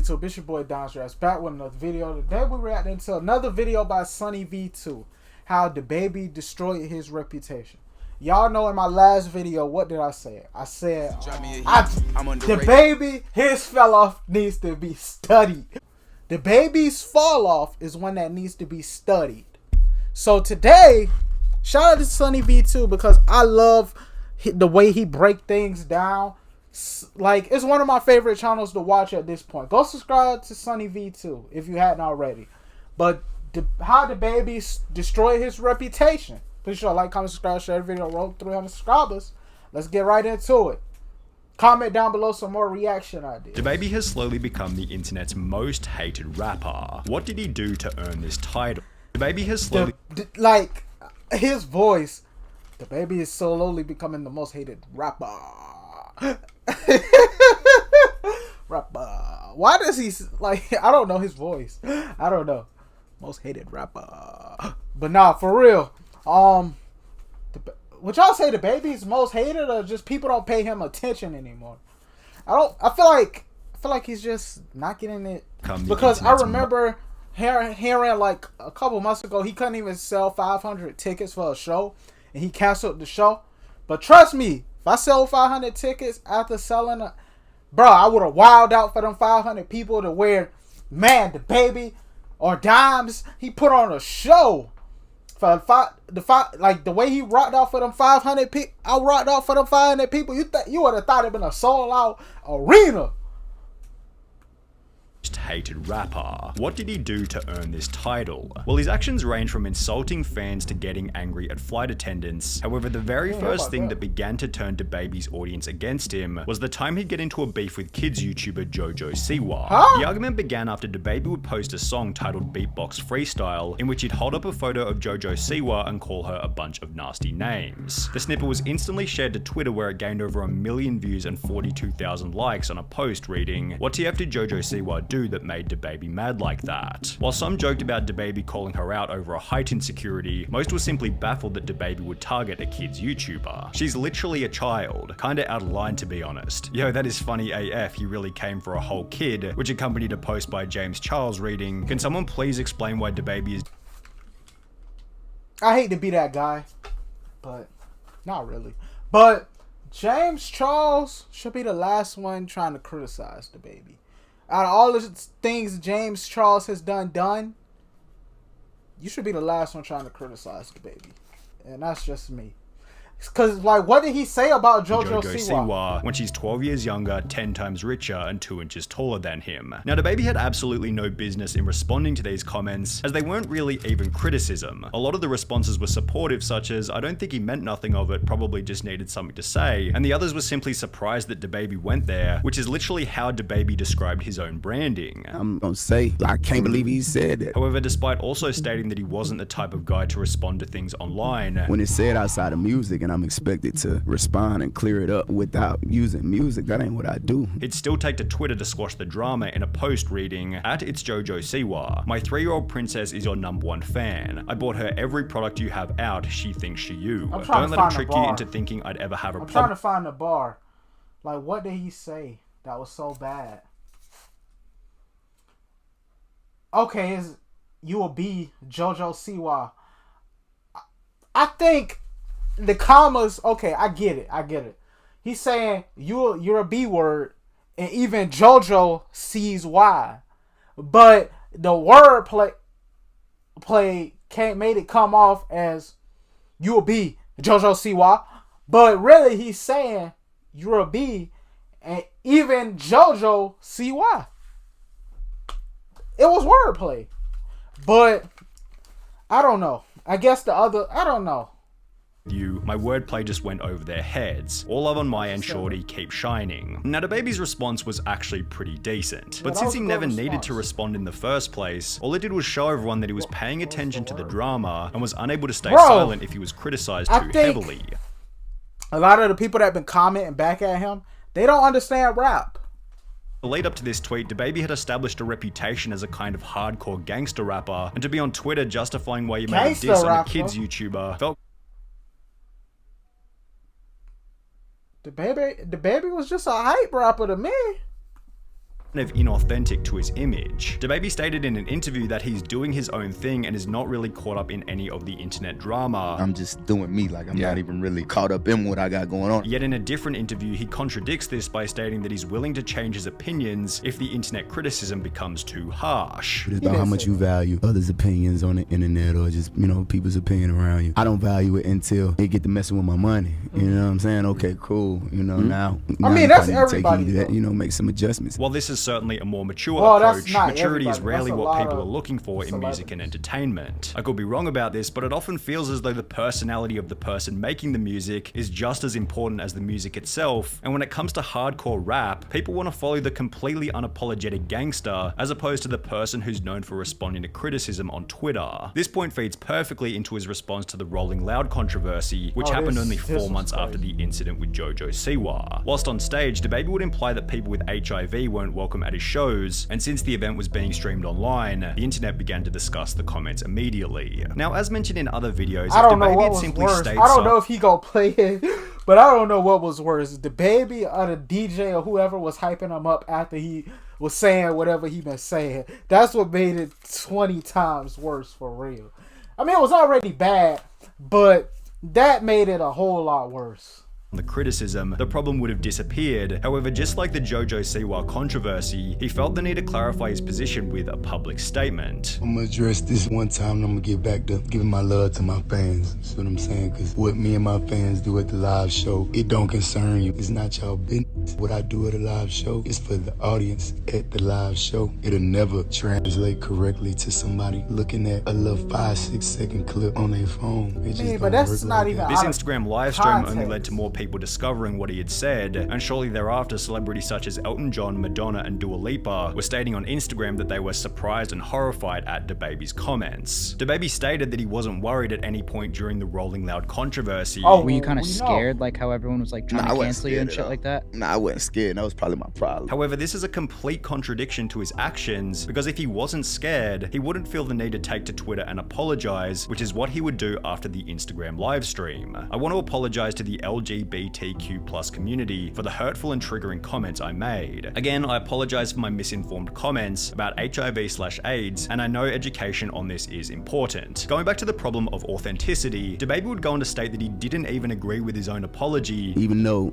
YouTube? It's your boy Donstress back with another video. Today we reacting to another video by Sunny V2. How Dababy destroyed his reputation. Y'all know in my last video, what did I say? I said, Dababy, his fell off needs to be studied. Dababy's fall off is one that needs to be studied. So today, shout out to Sunny V2 because I love the way he break things down. Like, it's one of my favorite channels to watch at this point. Go subscribe to Sunny V2 if you hadn't already. But how Dababy destroyed his reputation. Please sure like, comment, subscribe, share the video. Roll 300 subscribers. Let's get right into it. Comment down below some more reaction ideas. Dababy has slowly become the internet's most hated rapper. What did he do to earn this title? Dababy has slowly... like, his voice. Dababy is slowly becoming the most hated rapper. Rapper. Why does he, like, I don't know his voice. I don't know. Most hated rapper. But nah, for real. Would y'all say Dababy's most hated, or just people don't pay him attention anymore? I feel like he's just not getting it. Because I remember hearing like a couple months ago he couldn't even sell 500 tickets for a show and he canceled the show. But trust me, if I sell 500 tickets after selling bro, I would have wilded out for them 500 people to wear, man, Dababy or Dimes. He put on a show for like the way he rocked out for them 500 people. I rocked out for them 500 people. You would have thought it'd been a sold out arena. Hated rapper. What did he do to earn this title? Well, his actions range from insulting fans to getting angry at flight attendants. However, the very first thing that began to turn Dababy's audience against him was the time he'd get into a beef with kids YouTuber Jojo Siwa. The argument began after Dababy would post a song titled Beatbox Freestyle, in which he'd hold up a photo of Jojo Siwa and call her a bunch of nasty names. The snippet was instantly shared to Twitter, where it gained over 1 million views and 42,000 likes on a post reading, "What TF did Jojo Siwa do that made Dababy mad like that?" While some joked about Dababy calling her out over a height insecurity, most were simply baffled that Dababy would target a kid's YouTuber. She's literally a child. Kinda out of line, to be honest. Yo, that is funny AF, he really came for a whole kid, which accompanied a post by James Charles reading, "Can someone please explain why Dababy is..." I hate to be that guy, but not really. But James Charles should be the last one trying to criticize Dababy. Out of all the things James Charles has done, you should be the last one trying to criticize Dababy. And that's just me. Because, like, what did he say about Jojo Siwa? When she's 12 years younger, 10 times richer, and 2 inches taller than him. Now, Dababy had absolutely no business in responding to these comments, as they weren't really even criticism. A lot of the responses were supportive, such as, "I don't think he meant nothing of it, probably just needed something to say," and the others were simply surprised that Dababy went there, which is literally how Dababy described his own branding. I'm gonna say, I can't believe he said that. However, despite also stating that he wasn't the type of guy to respond to things online, when it's said outside of music and I'm expected to respond and clear it up without using music, that ain't what I do. It'd still take to Twitter to squash the drama in a post reading, "It's Jojo Siwa. My 3-year-old princess is your #1 fan. I bought her every product you have out. She thinks she you. Don't let her trick you into thinking I'd ever have a problem." I'm trying to find the bar. Like, what did he say that was so bad? Okay, is you will be Jojo Siwa. I think the commas, okay, I get it. He's saying you're a B word, and even JoJo sees why. But the word play made it come off as you'll be JoJo Siwa. But really he's saying you're a B, and even JoJo see why. It was wordplay. But I don't know. I guess I don't know. My wordplay just went over their heads. All love on my end, shorty, keep shining. Now, Dababy's response was actually pretty decent. But since he never needed to respond in the first place, all it did was show everyone that he was paying attention to the drama and was unable to stay silent if he was criticized too heavily. A lot of the people that have been commenting back at him, they don't understand rap. The lead up to this tweet, Dababy had established a reputation as a kind of hardcore gangster rapper, and to be on Twitter justifying why you made a diss on a kid's YouTuber felt... Dababy was just a hype rapper to me. of inauthentic to his image. Dababy stated in an interview that he's doing his own thing and is not really caught up in any of the internet drama. I'm just doing me, like I'm not even really caught up in what I got going on. Yet in a different interview, he contradicts this by stating that he's willing to change his opinions if the internet criticism becomes too harsh. It's about how much you value others' opinions on the internet or just, people's opinion around you. I don't value it until they get to messing with my money. You know what I'm saying? Okay, cool. Now I mean, that's everybody. Make some adjustments. While this is certainly a more mature approach, maturity is rarely what people are looking for in music and entertainment. I could be wrong about this, but it often feels as though the personality of the person making the music is just as important as the music itself, and when it comes to hardcore rap, people want to follow the completely unapologetic gangster as opposed to the person who's known for responding to criticism on Twitter. This point feeds perfectly into his response to the Rolling Loud controversy, which happened only 4 months after the incident with JoJo Siwa. Whilst on stage, Dababy would imply that people with HIV weren't welcome at his shows, and since the event was being streamed online, the internet began to discuss the comments immediately. Now, as mentioned in other videos, I don't know what was worse. I don't know if he gonna play it, but I don't know what was worse. Dababy or the DJ or whoever was hyping him up after he was saying whatever he been saying. That's what made it 20 times worse for real. I mean, it was already bad, but that made it a whole lot worse. The criticism, the problem would have disappeared. However, just like the JoJo Siwa controversy, he felt the need to clarify his position with a public statement. I'm gonna address this one time and I'm gonna get back to giving my love to my fans. See what I'm saying? Because what me and my fans do at the live show, it don't concern you. It's not y'all business. What I do at a live show is for the audience at the live show. It'll never translate correctly to somebody looking at a little 5-6 second clip on their phone. But that's not even This Instagram live stream context. only led to more people discovering what he had said, and shortly thereafter celebrities such as Elton John, Madonna and Dua Lipa were stating on Instagram that they were surprised and horrified at Dababy's comments. Dababy stated that he wasn't worried at any point during the Rolling Loud controversy. Were you kind of scared, like how everyone was like trying to cancel you and shit like that? Nah, I wasn't scared. That was probably my problem. However, this is a complete contradiction to his actions, because if he wasn't scared, he wouldn't feel the need to take to Twitter and apologize, which is what he would do after the Instagram live stream. I want to apologize to the LGBTQ+ community for the hurtful and triggering comments I made. Again, I apologize for my misinformed comments about HIV/AIDS, and I know education on this is important. Going back to the problem of authenticity, Dababy would go on to state that he didn't even agree with his own apology. Even though,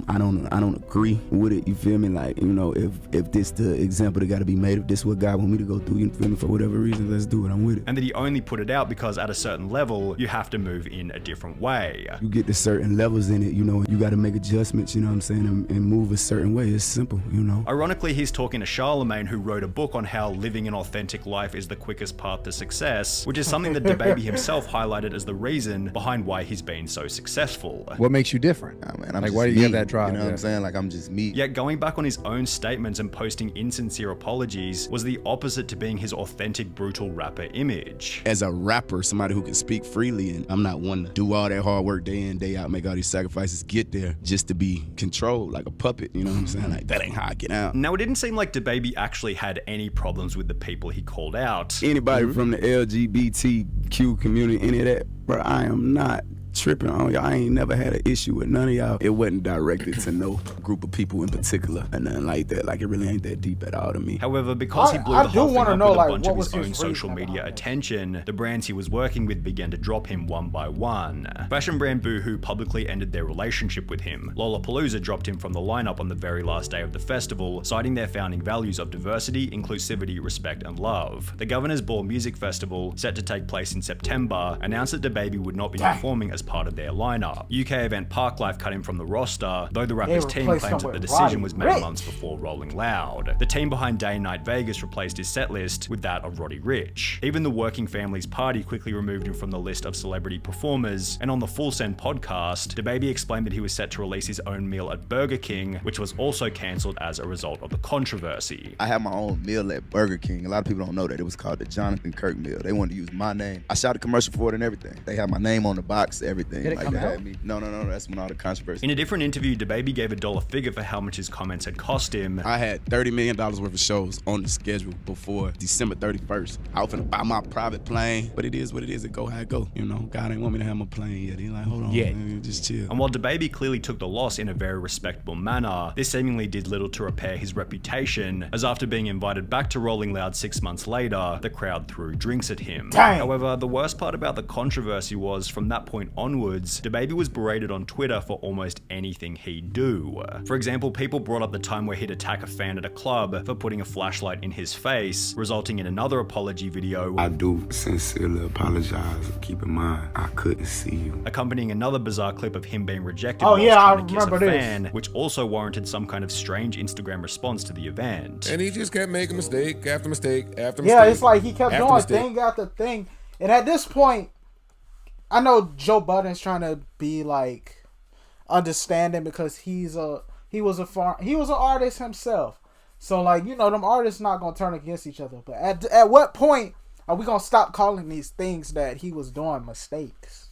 I don't agree with it, you feel me? Like, if this the example that gotta be made, if this what God want me to go through, you feel me? For whatever reason, let's do it, I'm with it. And that he only put it out because at a certain level, you have to move in a different way. You get to certain levels in it, you gotta make adjustments, you know what I'm saying, and move a certain way. It's simple, Ironically, he's talking to Charlemagne, who wrote a book on how living an authentic life is the quickest path to success, which is something that Dababy himself highlighted as the reason behind why he's been so successful. What makes you different? I'm like, why do you have that drive? You know what I'm saying? Like, I'm just me. Yet going back on his own statements and posting insincere apologies was the opposite to being his authentic, brutal rapper image. As a rapper, somebody who can speak freely, and I'm not one to do all that hard work day in, day out, make all these sacrifices, get there just to be controlled like a puppet, you know what I'm saying? Like, that ain't how I get out. Now, it didn't seem like Dababy actually had any problems with the people he called out. Anybody from the LGBTQ community, any of that, bro, I am not tripping on y'all. I ain't never had an issue with none of y'all. It wasn't directed to no group of people in particular and nothing like that. Like, it really ain't that deep at all to me. However, because he blew the whole thing up with a bunch of his own social media attention, the brands he was working with began to drop him one by one. Fashion brand Boohoo publicly ended their relationship with him. Lollapalooza dropped him from the lineup on the very last day of the festival, citing their founding values of diversity, inclusivity, respect, and love. The Governor's Ball Music Festival, set to take place in September, announced that Dababy would not be performing as part of their lineup. UK event Parklife cut him from the roster, though the rapper's team claimed that the decision was made months before Rolling Loud. The team behind Day and Night Vegas replaced his setlist with that of Roddy Ricch. Even the Working Families Party quickly removed him from the list of celebrity performers, and on the Full Send podcast, Dababy explained that he was set to release his own meal at Burger King, which was also cancelled as a result of the controversy. I had my own meal at Burger King. A lot of people don't know that. It was called the Jonathan Kirk meal. They wanted to use my name. I shot a commercial for it and everything. They had my name on the box, everything. Did it like come that out? had me. No, that's when all the controversy. In a different interview, Dababy gave a dollar figure for how much his comments had cost him. I had $30 million worth of shows on the schedule before December 31st. I was finna buy my private plane, but it is what it is. It go how it go. You know, God ain't want me to have my plane yet. He like, hold on, man, just chill. And while Dababy clearly took the loss in a very respectable manner, this seemingly did little to repair his reputation, as after being invited back to Rolling Loud 6 months later, the crowd threw drinks at him. Dang. However, the worst part about the controversy was, from that point onwards, Dababy was berated on Twitter for almost anything he'd do. For example, people brought up the time where he'd attack a fan at a club for putting a flashlight in his face, resulting in another apology video. I do sincerely apologize. Keep in mind, I couldn't see you. Accompanying another bizarre clip of him being rejected Oh, whilst yeah, I trying to kiss a remember this. fan, which also warranted some kind of strange Instagram response to the event. And he just kept making mistake after mistake after mistake. Yeah, it's like he kept after doing mistake. thing after thing. And at this point, I know Joe Budden's trying to be like understanding because he was an artist himself. So like, you know, them artists not gonna turn against each other. But at what point are we gonna stop calling these things that he was doing mistakes?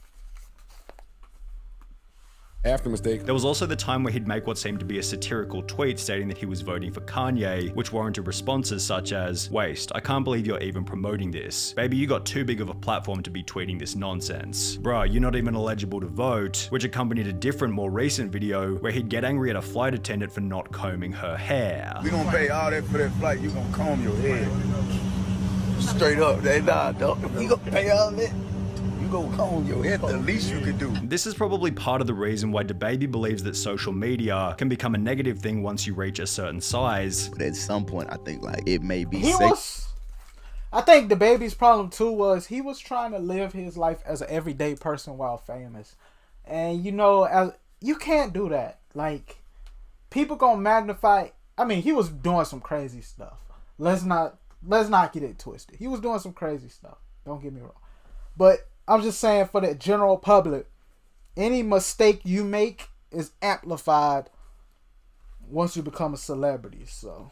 After mistake. There was also the time where he'd make what seemed to be a satirical tweet stating that he was voting for Kanye, which warranted responses such as, "Waste, I can't believe you're even promoting this. Baby, you got too big of a platform to be tweeting this nonsense. Bruh, you're not even eligible to vote," which accompanied a different, more recent video where he'd get angry at a flight attendant for not combing her hair. We gonna pay all that for that flight. You gonna comb your head. Straight up, they dog. We gonna pay all that. You gonna comb your head. The least you could do. This is probably part of the reason why Dababy believes that social media can become a negative thing once you reach a certain size. But at some point, I think like it may be He safe. was. I think Dababy's problem too was he was trying to live his life as an everyday person while famous, and you know, you can't do that. Like, people gonna magnify. I mean, he was doing some crazy stuff. Let's not get it twisted. He was doing some crazy stuff. Don't get me wrong, but I'm just saying for the general public, any mistake you make is amplified once you become a celebrity. So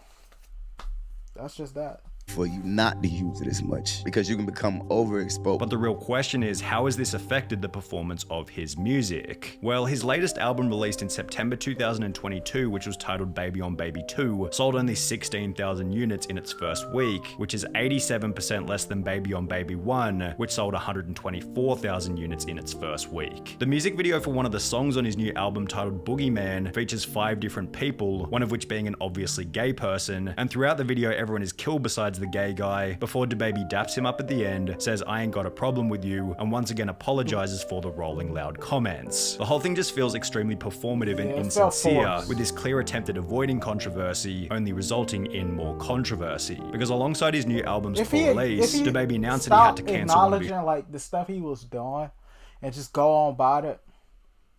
that's just that. For you not to use it as much because you can become overexposed. But the real question is, how has this affected the performance of his music? Well, his latest album released in September 2022, which was titled Baby on Baby 2, sold only 16,000 units in its first week, which is 87% less than Baby on Baby 1, which sold 124,000 units in its first week. The music video for one of the songs on his new album titled Boogeyman features 5 different people, one of which being an obviously gay person, and throughout the video everyone is killed besides the gay guy, before Dababy daps him up at the end, says "I ain't got a problem with you," and once again apologizes for the Rolling Loud comments. The whole thing just feels extremely performative and it felt insincere, forced. with this clear attempt at avoiding controversy only resulting in more controversy. Because alongside his new album's full release, Dababy announced that he had to cancel one of his... acknowledging like the stuff he was doing and just go on about it.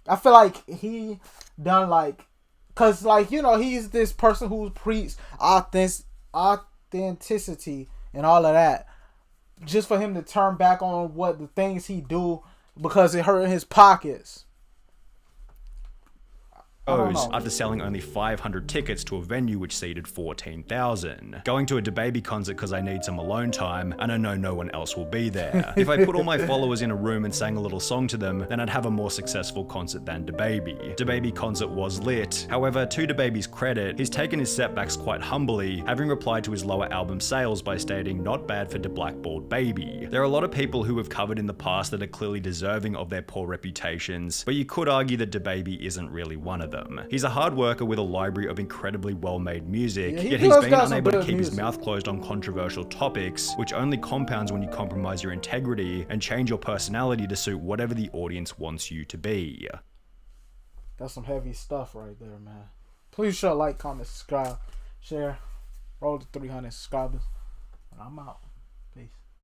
I feel like he done like, cause like, you know, he's this person who preaches authenticity and all of that, just for him to turn back on what the things he do because it hurt his pockets. After selling only 500 tickets to a venue which seated 14,000. Going to a Dababy concert because I need some alone time and I know no one else will be there. If I put all my followers in a room and sang a little song to them, then I'd have a more successful concert than Dababy. Dababy concert was lit. However, to Dababy's credit, he's taken his setbacks quite humbly, having replied to his lower album sales by stating, "Not bad for the blackballed baby." There are a lot of people who we've covered in the past that are clearly deserving of their poor reputations, but you could argue that Dababy isn't really one of them. He's a hard worker with a library of incredibly well-made music, yet he's been unable to keep his mouth closed on controversial topics, which only compounds when you compromise your integrity and change your personality to suit whatever the audience wants you to be. That's some heavy stuff right there, man. Please show like, comment, subscribe, share, roll to 300 subscribers, and I'm out. Peace.